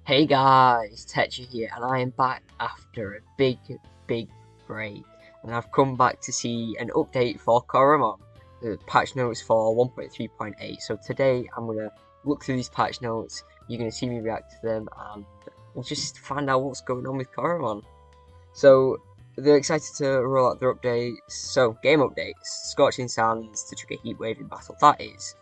Hey guys, Tetra here, and I am back after a big break, and I've come back to see an update for Coromon, the patch notes for 1.3.8. So today I'm gonna look through these patch notes. You're gonna see me react to them, and we'll just find out what's going on with Coromon. So they're excited to roll out their updates. So game updates: Scorching Sands to trigger heat wave in battle. That is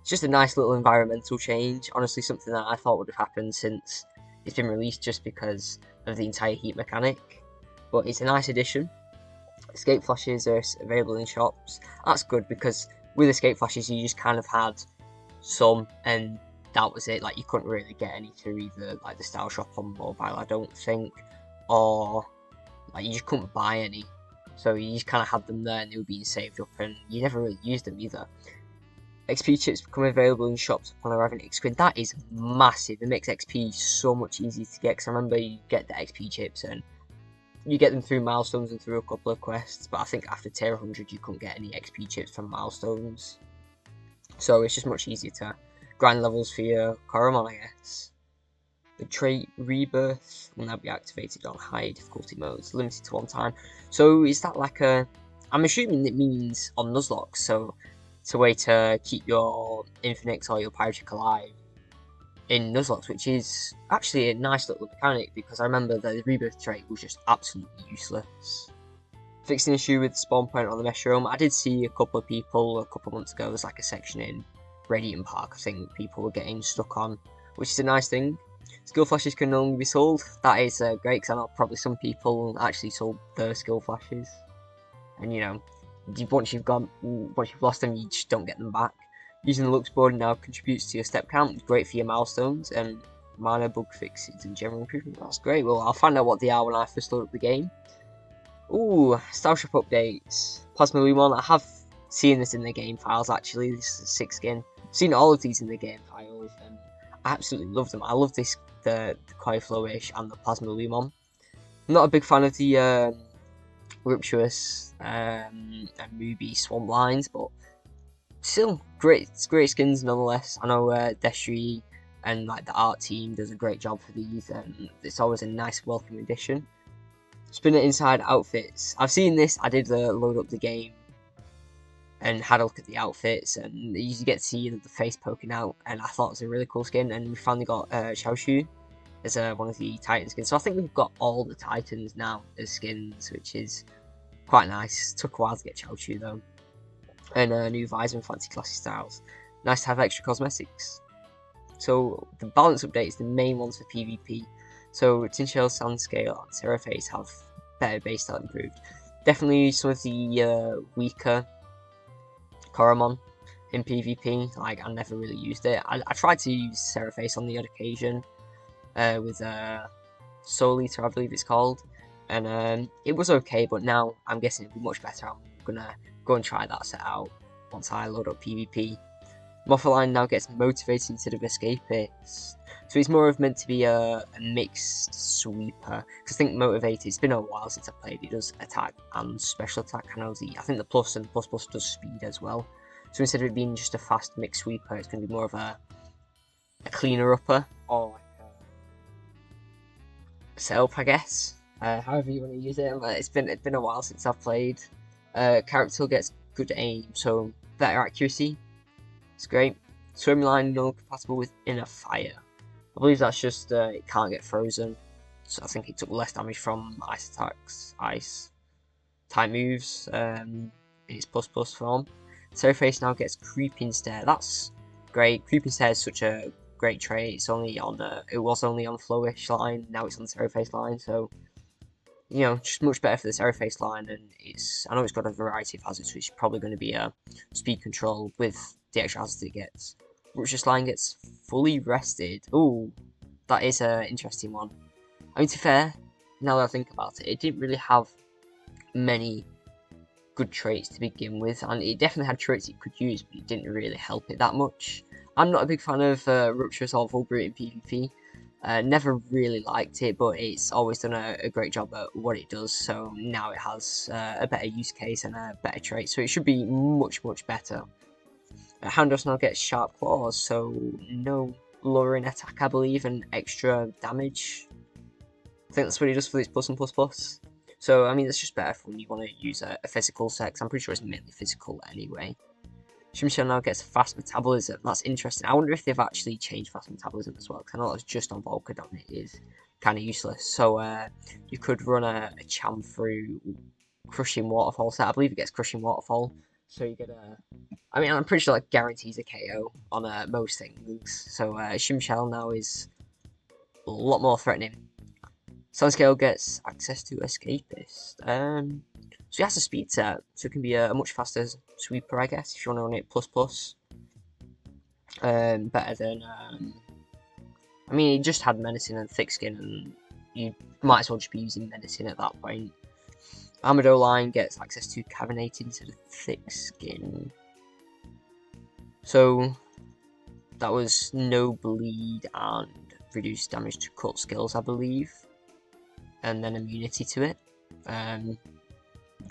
just a nice little environmental change. Honestly, something that I thought would have happened since it's been released just because of the entire heat mechanic. But it's a nice addition. Escape flashes are available in shops. That's good because with escape flashes you just kind of had some and that was it. Like you couldn't really get any through either like the style shop on mobile, I don't think, or like you just couldn't buy any. So you just kind of had them there and they were being saved up and you never really used them either. XP chips become available in shops upon arriving at X-Squid. That is massive. It makes XP so much easier to get, because I remember you get the XP chips and you get them through milestones and through a couple of quests, but I think after tier 100 you couldn't get any XP chips from milestones. So it's just much easier to grind levels for your Coromon, I guess. The trait Rebirth will now be activated on high difficulty modes, limited to one time. So is that like a... I'm assuming it means on Nuzlocke, so it's a way to keep your Infinix or your Pyrotrick alive in Nuzlocke, which is actually a nice little mechanic, because I remember the Rebirth trait was just absolutely useless. Fixed an issue with the spawn point on the Mushroom. I did see a couple of people a couple of months ago, there's like a section in Radiant Park, I think people were getting stuck on, which is a nice thing. Skill flashes can no longer be sold. That is great, because I know probably some people actually sold their skill flashes, and you know, once you've lost them, you just don't get them back. Using the Lux board now contributes to your step count, great for your milestones and minor bug fixes and general improvement. That's great. Well, I'll find out what they are when I first load up the game. Ooh, Style Shop updates. Plasma Lumon, I have seen this in the game files actually. This is a 6 skin. I've seen all of these in the game files and I absolutely love them. I love this, the Koi Flowish and the Plasma Lumon. I'm not a big fan of the Rupturous and Ruby Swamp lines, but still great skins nonetheless. I know Destry and like the art team does a great job for these, and it's always a nice welcome addition. Spinner Inside outfits. I've seen this. I did load up the game and had a look at the outfits, and you get to see the face poking out, and I thought it was a really cool skin. And we finally got Xiaoshu as one of the Titan skins. So I think we've got all the Titans now as skins, which is quite nice. Took a while to get Xiaoshu though. And a new visor and fancy classy styles. Nice to have extra cosmetics. So the balance updates, the main ones for PvP. So Tinshell, Sandscale and Seraphase have better base style improved. Definitely some of the weaker Coromon in PvP. Like I never really used it. I tried to use Seraphase on the odd occasion with Soul Eater, I believe it's called, and it was okay. But now I'm guessing it'll be much better. I'm gonna go and try that set out once I load up PvP. Morpholine now gets motivated instead of escapist, so it's more of meant to be a mixed sweeper. Because I think motivated, it's been a while since I played. It does attack and special attack. I think the plus and plus plus does speed as well. So instead of it being just a fast mixed sweeper, it's going to be more of a cleaner upper, or like a setup, I guess. However you want to use it. But it's been a while since I've played. Character gets good aim, so better accuracy. It's great. Swimline no compatible with Inner Fire. I believe that's just it can't get frozen. So I think it took less damage from ice attacks, ice type moves in its plus plus form. Seraphase now gets Creeping Stare. That's great. Creeping Stare is such a great trait. It's only on it was only on Flowish line. Now it's on the Seraphase line. So you know, just much better for the Seraphase line, and I know it's got a variety of hazards, which is probably going to be a speed control with the extra hazards it gets. Rupturous line gets fully rested. Ooh, that is an interesting one. I mean, to be fair, now that I think about it, it didn't really have many good traits to begin with, and it definitely had traits it could use, but it didn't really help it that much. I'm not a big fan of Rupturous or Vulgarate in PvP. Never really liked it, but it's always done a great job at what it does, so now it has a better use case and a better trait, so it should be much better. Houndos now gets Sharp Claws, so no lowering attack, I believe, and extra damage. I think that's what it does for its plus and plus plus. So, I mean, it's just better for when you want to use a physical set, 'cause I'm pretty sure it's mainly physical anyway. Shimshell now gets fast metabolism. That's interesting. I wonder if they've actually changed fast metabolism as well, because I know that was just on Volcadon. It is kind of useless. So, you could run a Cham through Crushing Waterfall set. I believe it gets Crushing Waterfall. So you get a... I mean, I'm pretty sure that guarantees a KO on most things. So, Shimshell now is a lot more threatening. Sunscale gets access to Escapist. So he has a speed set, so it can be a much faster sweeper, I guess, if you want to run it plus plus. Better than, I mean, he just had Menacing and Thick Skin, and you might as well just be using Menacing at that point. Armado Line gets access to Cavernating to the Thick Skin. So, that was no bleed and reduced damage to cut skills, I believe. And then immunity to it.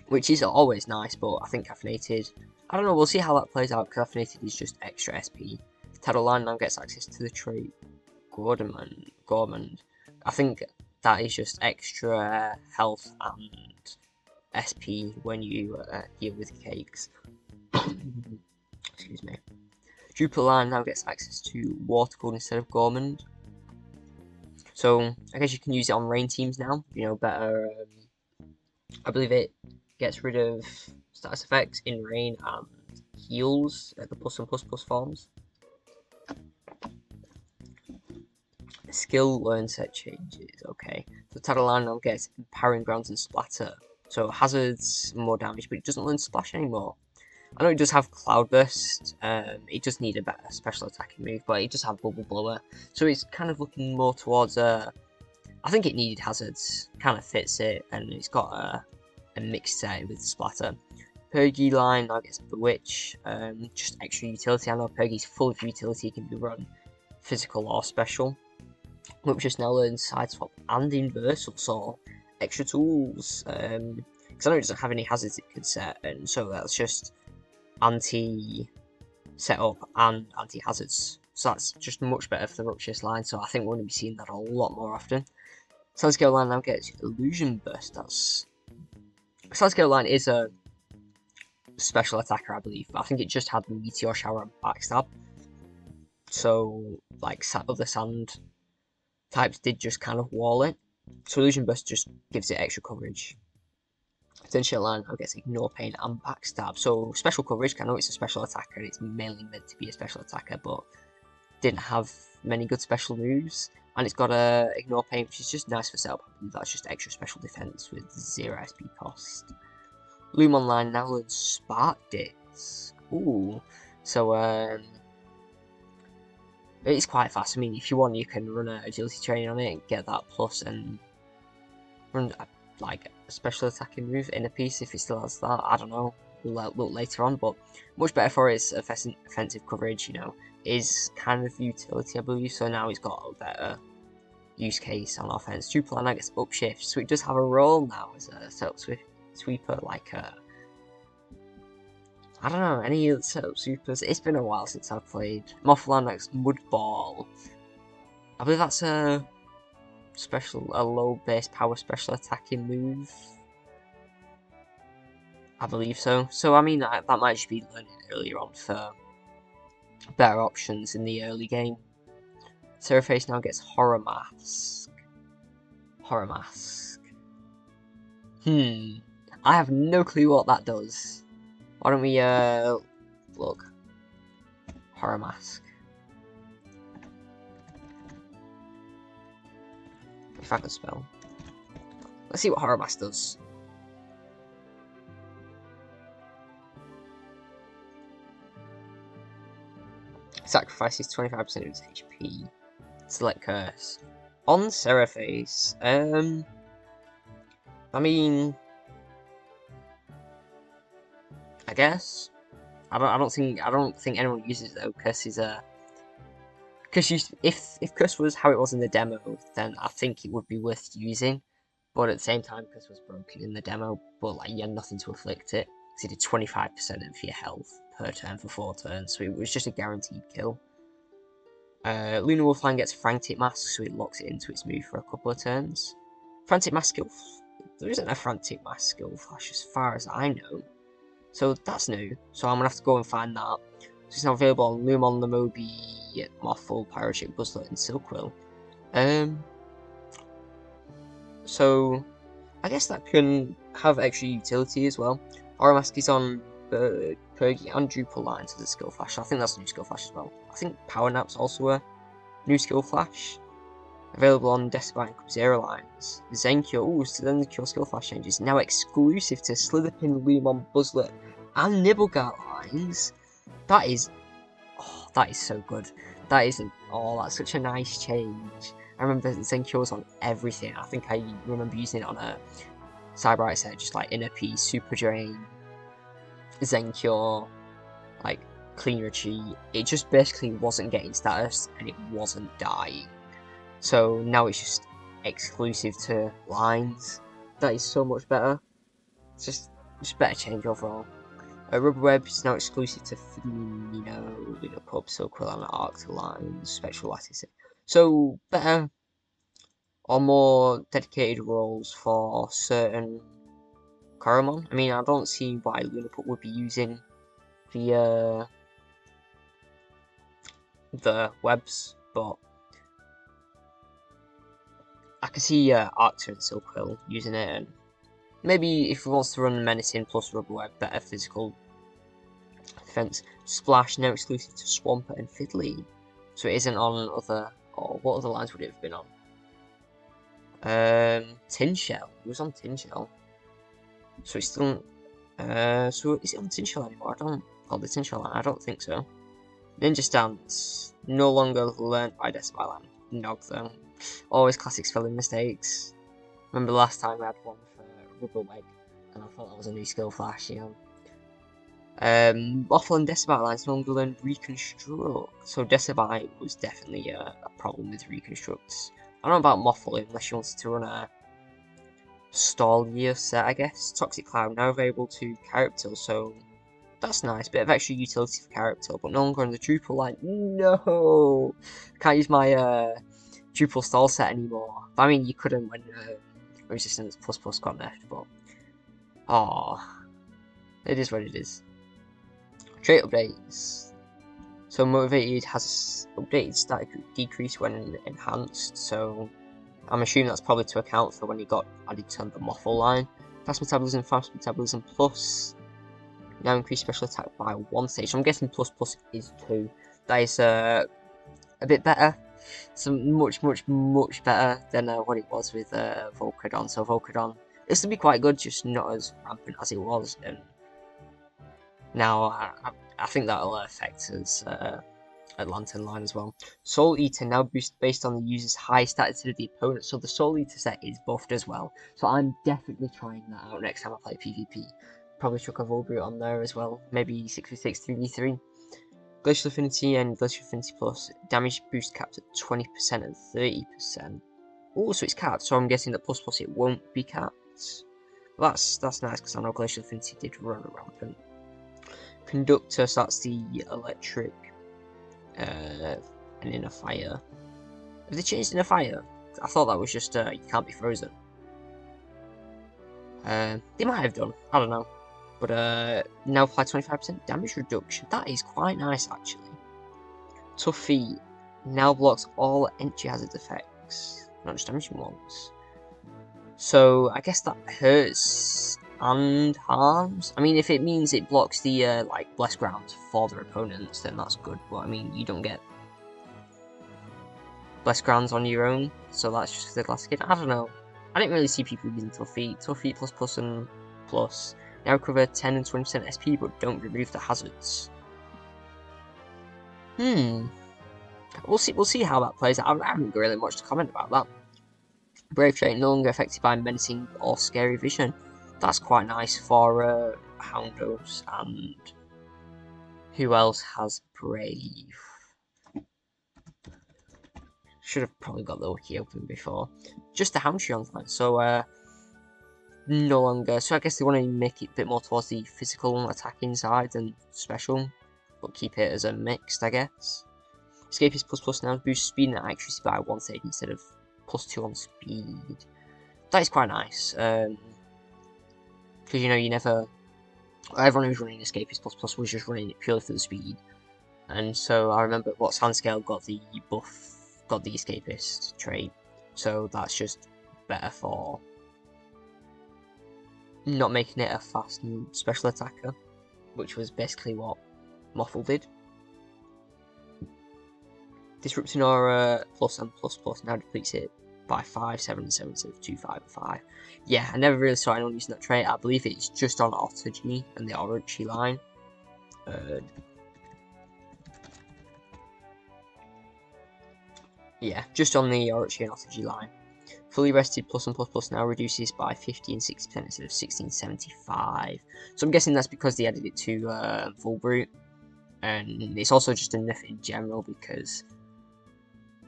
Which is always nice, but I think Caffeinated... I don't know, we'll see how that plays out, because Caffeinated is just extra SP. Tidal Line now gets access to the trait Coromon. I think that is just extra health and SP when you heal with cakes. Excuse me. Jupiter Line now gets access to Water Gold instead of Gormand. So, I guess you can use it on rain teams now, you know, better, I believe it gets rid of status effects in rain and heals at the plus and plus plus forms. Skill learn set changes, okay. So Tidal Line now gets Empowering Grounds and Splatter. So hazards, more damage, but it doesn't learn Splash anymore. I know it does have Cloudburst, it does need a better special attacking move, but it does have Bubble Blower, so it's kind of looking more towards I think it needed hazards, kind of fits it, and it's got a mixed set with Splatter. Pergy Line now gets Bewitch, just extra utility. I know Pergy's full of utility, can be run physical or special. Which just now learns Sideswap and Inversal, so extra tools, because I know it doesn't have any hazards it can set, and so that's just anti-setup and anti-hazards. So that's just much better for the Ruckus line, so I think we're going to be seeing that a lot more often. Sunscale Line now gets Illusion Burst. Sunscale Line is a special attacker, I believe. I think it just had Meteor Shower and Backstab. So, like, other sand types did just kind of wall it. So Illusion Burst just gives it extra coverage. Potential Line now gets Ignore Pain and Backstab. So special coverage, I know it's a special attacker and it's mainly meant to be a special attacker, but didn't have many good special moves. And it's got a Ignore Pain, which is just nice for setup. That's just extra special defense with 0 SP cost. Lumon Line now learns Spark Disc. Ooh. So it's quite fast. I mean, if you want, you can run an agility training on it and get that plus and run like a special attacking move in a piece if it still has that. I don't know. We'll look later on, but much better for its offensive coverage. You know, is kind of utility, I believe. So now it's got a better use case on offense. Jupiter Line gets upshift, so it does have a role now as a setup sweeper, like I don't know, any setup sweepers. It's been a while since I've played. Mothland next Mudball. I believe that's a low base power special attacking move. I believe so. So I mean that might just be learning earlier on for better options in the early game. Seraphase now gets Horror Mask. Horror Mask. I have no clue what that does. Why don't we look? Horror Mask. If I could spell. Let's see what Horror Mask does. Sacrifices 25% of its HP. Select Curse. On Seraphase. I mean, I guess. I don't think anyone uses it though. Curse is if Curse was how it was in the demo, then I think it would be worth using. But at the same time, Curse was broken in the demo, but like you had nothing to afflict it. So it did 25% of your health per turn for 4 turns, so it was just a guaranteed kill. Lunar Wolfline gets Frantic Mask, so it locks it into its move for a couple of turns. Frantic Mask skill... There isn't a Frantic Mask skill flash as far as I know. So that's new. So I'm going to have to go and find that. So it's now available on Lumon, Lamobi, Mothful, Pyrochick, Buzzlet, and Silkquill. So I guess that can have extra utility as well. Aura Mask is on Pergy and Drupal lines as a skill flash. I think that's a new skill flash as well. I think Power Nap's also a new skill flash. Available on Decibite and Cub-Zero lines. Zenkyo, so then the Cure skill flash changes. Now exclusive to Slitherpin, Lumon, Buzzlet, and Nibblegart lines. That is so good. That's such a nice change. I remember Zenkyo's on everything. I think I remember using it on a Cyberite set, just like Inner Peace, Super Drain, Zenkyo, like Clean Retreat. It just basically wasn't getting status and it wasn't dying. So now it's just exclusive to lines. That is so much better. It's just better change overall. Rubber Web is now exclusive to Firmino, Lunar Pup, Silkquill, and Arctic lines, Spectral Lattice. So better or more dedicated roles for certain Coromon. I mean, I don't see why Lunar Pup would be using the webs, but I can see Arctic and Silkquill using it, and maybe if he wants to run Menacing plus Rubber Web, better physical defense. Splash now exclusive to Swampert and Fiddly, so it isn't on other. Or what other lines would it have been on? Tin Shell. It was on Tin Shell. So it's still. So is it on Tin Shell anymore? The Tin Shell line. I don't think so. Ninja Stance no longer learned by Decibite Line. Nog though. Always classic spelling mistakes. Remember last time we had one for Rubber Web, and I thought that was a new skill flash, you know. Mothful and Decibite lines no longer learn Reconstruct, so Decibite was definitely a problem with Reconstructs. I don't know about Mothful unless you wanted to run a Stall Year set, I guess. Toxic Cloud now available to Character, so that's nice. Bit of extra utility for Character, but no longer on the Drupal line. No! Can't use my Drupal Stall set anymore. I mean, you couldn't when Resistance Plus got nerfed, but it is what it is. Trait updates. So Motivated has updated static decrease when enhanced, so I'm assuming that's probably to account for when he got added to the Mothful line. Fast Metabolism Plus. Now increase special attack by 1 stage. So I'm guessing plus is 2. That is a bit better. So much better than what it was with Volcradon. So Volcradon, this will be quite good, just not as rampant as it was. And now I think that'll affect us at Lantern line as well. Soul Eater now boosted based on the user's high status of the opponent. So the Soul Eater set is buffed as well. So I'm definitely trying that out next time I play PvP. Probably chuck a Volbrute on there as well. Maybe 6v6, 3v3. Glacial Affinity and Glacial Affinity Plus. Damage boost capped at 20% and 30%. Oh, so it's capped. So I'm guessing that plus it won't be capped. Well, that's nice because I know Glacial Affinity did run rampant. Conductor, so that's the electric and Inner Fire. Have they changed Inner Fire? I thought that was just you can't be frozen. They might have done, I don't know. But now apply 25% damage reduction. That is quite nice actually. Tough Feet now blocks all entry hazard effects, not just damaging ones. So I guess that hurts and harms. I mean, if it means it blocks the like Blessed Grounds for their opponents, then that's good. But I mean, you don't get Blessed Grounds on your own, so that's just the classic. I don't know. I didn't really see people using Tough Feet. Tough Feet plus and plus. Now recover 10 and 20% SP, but don't remove the hazards. We'll see how that plays out. I haven't really much to comment about that. Brave Trait no longer affected by menacing or scary vision. That's quite nice for Houndos. And who else has Brave? Should have probably got the wiki open before. Just the Houndstooth on fine. So no longer. So I guess they want to make it a bit more towards the physical attacking side than special, but keep it as a mixed, I guess. Escapist plus plus now boosts speed and accuracy by 1/3 instead of +2 on speed. That is quite nice. Because you know, you never. Everyone who's running Escapist plus plus was just running it purely for the speed. And so I remember what Sandscale got the buff, got the Escapist trait. So that's just better for not making it a fast special attacker, which was basically what Moffle did. Disrupting Aura plus and plus plus now depletes it by 5, 7, and 7 instead of 2, 5, and 5. Yeah, I never really saw anyone using that trait. I believe it's just on Orochi and the Orochi line. Yeah, just on the Orochi and Orochi line. Fully rested plus and plus plus now reduces by 50 and 60% instead of 1675. So I'm guessing that's because they added it to Full Brute. And it's also just a nerf in general because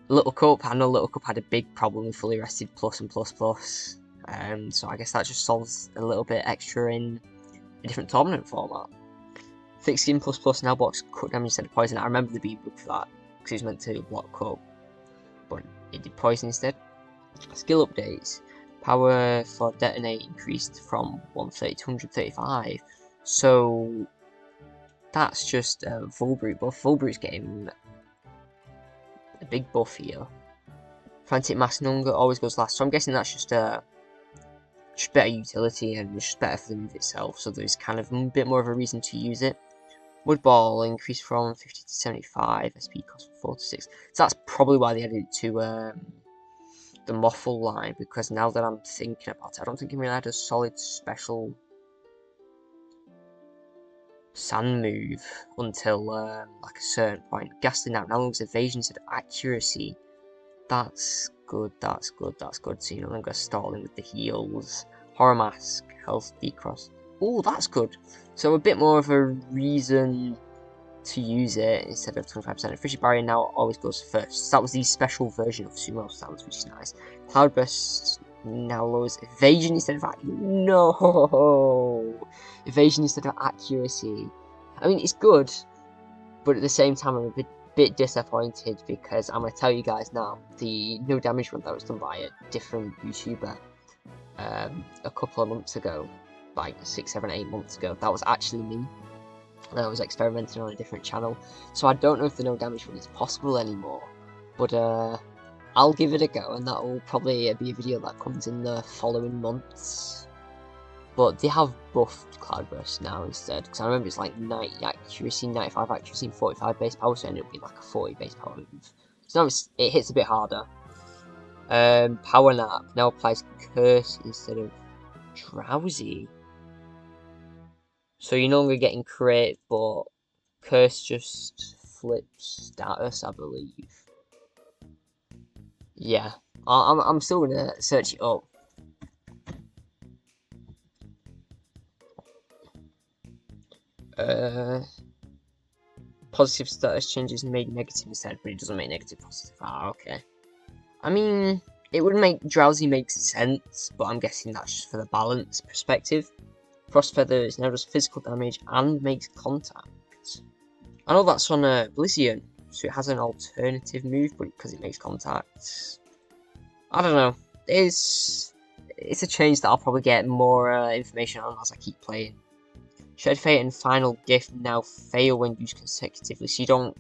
Little Cup, I know Little Cup had a big problem with fully rested plus and plus plus. So I guess that just solves a little bit extra in a different tournament format. Thick Skin plus plus now blocks cut damage instead of poison. I remember the beam book for that because it was meant to block cut, but it did poison instead. Skill updates. Power for detonate increased from 130 to 135. So that's just a Full Brute buff. Full Brute's getting a big buff here. Frantic Mass Nunger always goes last, so I'm guessing that's just better utility and just better for the move itself, so there's kind of a bit more of a reason to use it. Wood Ball increased from 50 to 75, SP cost from 4 to 6. So that's probably why they added it to the Moffle line, because now that I'm thinking about it, I don't think it really had a solid special sand move until like a certain point. Ghastly now looks evasion instead of accuracy. That's good, that's good, that's good. So you no longer stalling with the heals. Horror Mask, health decross. Oh, that's good. So a bit more of a reason to use it instead of 25%. Fishy Barrier now always goes first. So that was the special version of Sumo Stance, which is nice. Cloudburst now lowers evasion instead of evasion instead of accuracy. I mean, it's good, but at the same time, I'm a bit disappointed because I'm going to tell you guys now, the no damage run that was done by a different YouTuber a couple of months ago, like 6, 7, 8 months ago, that was actually me. I was experimenting on a different channel, so I don't know if the no damage run is possible anymore, but I'll give it a go, and that will probably be a video that comes in the following months. But they have buffed Cloudburst now instead, because I remember it's like 90 accuracy, 95 accuracy, and 45 base power, so it ended up being like a 40 base power move. So now it hits a bit harder. Power Nap now applies Curse instead of Drowsy. So you're no longer getting crit, but Curse just flips status, I believe. Yeah, I'm still gonna search it up. Positive status changes made negative instead, but it doesn't make negative positive. Ah, okay. I mean, it would make Drowsy make sense, but I'm guessing that's just for the balance perspective. Frost Feather is now does physical damage and makes contact. I know that's on a Blizzion, so it has an alternative move, but because it makes contact, I don't know. It's a change that I'll probably get more information on as I keep playing. Shed Fate and Final Gift now fail when used consecutively, so you don't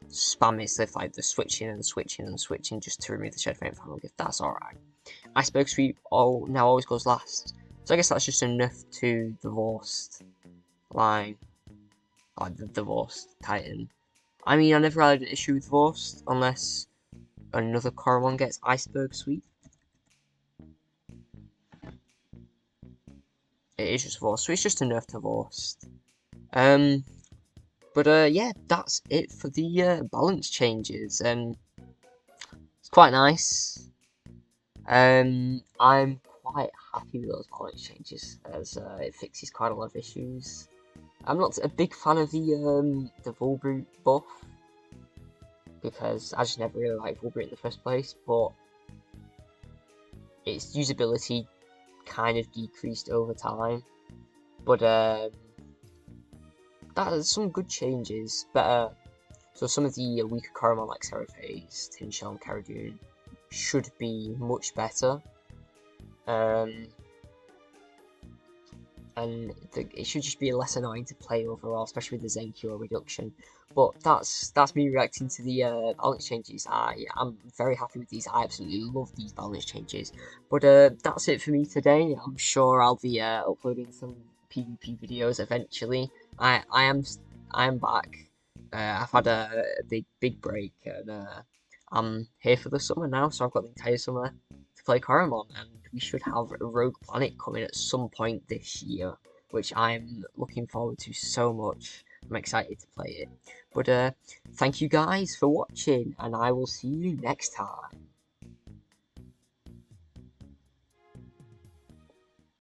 spam it, so if like the switching and switching and switching just to remove the Shed Fate and Final Gift, that's alright. Iceberg Sweep now always goes last, so I guess that's just enough to Divorced line, like the Divorced Titan. I mean, I never had an issue with Divorced unless another Coromon gets Iceberg Sweep. It is just Divorced, so it's just enough Divorced. But yeah, that's it for the balance changes. It's quite nice. I'm quite happy with those balance changes as it fixes quite a lot of issues. I'm not a big fan of the Volbrute buff because I just never really liked Volbrute in the first place, but its usability kind of decreased over time. But that is some good changes, better So some of the weaker Coromon like Seraphase, Tinshell, and Caradune should be much better. And it should just be less annoying to play overall, especially with the Zenkyo reduction. But that's me reacting to the balance changes. I'm very happy with these. I absolutely love these balance changes. But that's it for me today. I'm sure I'll be uploading some PvP videos eventually. I am back. I've had a big break, and I'm here for the summer now. So I've got the entire summer to play Coromon, and we should have Rogue Planet coming at some point this year, which I'm looking forward to so much. I'm excited to play it. But thank you guys for watching, and I will see you next time.